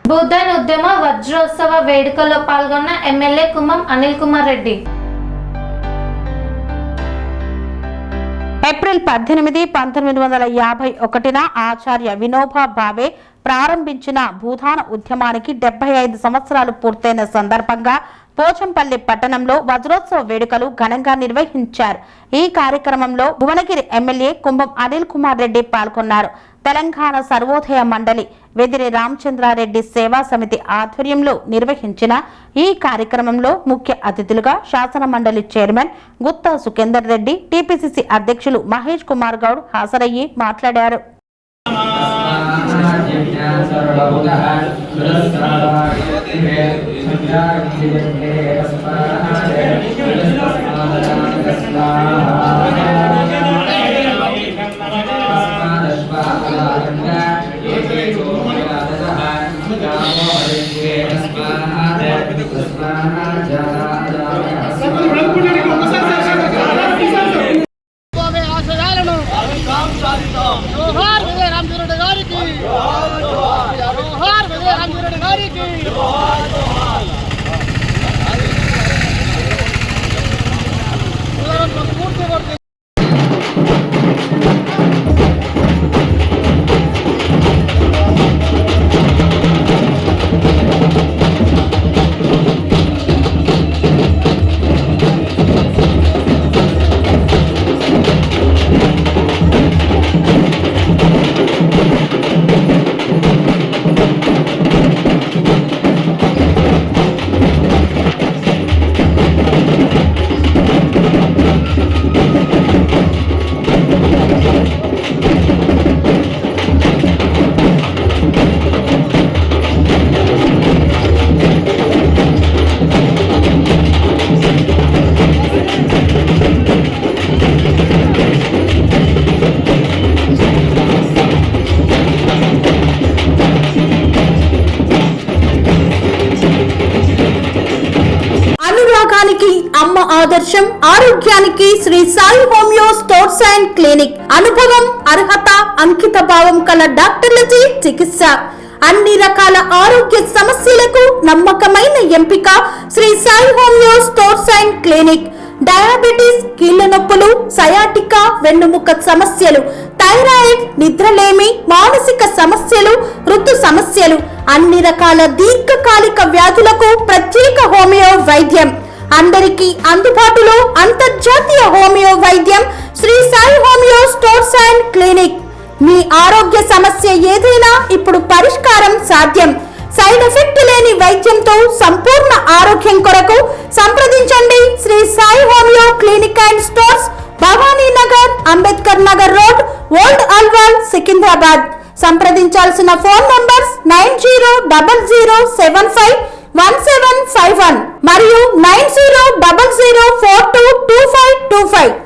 భూదాన్ ఉద్యమ వజ్రోత్సవ వేడుకల్లో పాల్గొన్న ఎమ్మెల్యే కుమ్మం అనిల్ కుమార్ రెడ్డి. ఏప్రిల్ 18, 1951న ఆచార్య వినోబా భావే ప్రారంభించిన భూదాన ఉద్యమానికి 75 సంవత్సరాలు పూర్తయిన సందర్భంగా పోచంపల్లి పట్టణంలో వజ్రోత్సవ వేడుకలు ఘనంగా నిర్వహించారు. ఈ కార్యక్రమంలో భువనగిరి ఎమ్మెల్యే కుంభం అనిల్ కుమార్ రెడ్డి పాల్గొన్నారు. తెలంగాణ సర్వోదయ మండలి వెదిరి రామచంద్రారెడ్డి సేవా సమితి ఆధ్వర్యంలో నిర్వహించిన ఈ కార్యక్రమంలో ముఖ్య అతిథులుగా శాసన మండలి చైర్మన్ గుత్తా సుఖేందర్ రెడ్డి, టీపీసీసీ అధ్యక్షులు మహేష్ కుమార్ గౌడ్ హాజరయ్యి మాట్లాడారు. అమ్మ ఆదర్శం, ఆరోగ్యానికి Sri Sai homeo stores and clinic. అనుభవం, అర్హత, అంకిత భావం కల డాక్టర్లచే చికిత్స. అన్ని రకాల ఆరోగ్య సమస్యలకు నమ్మకమైన ఎంపిక Sri Sai homeo stores and clinic. Diabetes, కీళ్ల నొప్పులు, సయాటికా, వెన్నుముక సమస్యలు, థైరాయిడ్, నిద్రలేమి, మానసిక సమస్యలు, ఋతు సమస్యలు, అన్ని రకాల దీర్ఘకాలిక వ్యాధులకు ప్రత్యేక హోమియో వైద్యం. అందరికీ అందుబాటులో అంతర్జాతీయ హోమియో వైద్యం Shri Sai homeo stores and clinic. మీ ఆరోగ్య సమస్య ఏదైనా ఇప్పుడు పరిష్కారం సాధ్యం. సైడ్ ఎఫెక్ట్ లేని వైద్యంతో సంపూర్ణ ఆరోగ్యం కొరకు సంప్రదించండి Shri Sai homeo clinic and stores, Bhavani Nagar, Ambedkar Nagar road, old Alwal, Secunderabad. సంప్రదించాల్సిన ఫోన్ నంబర్స్ 9000751751 మరియు 9000422525.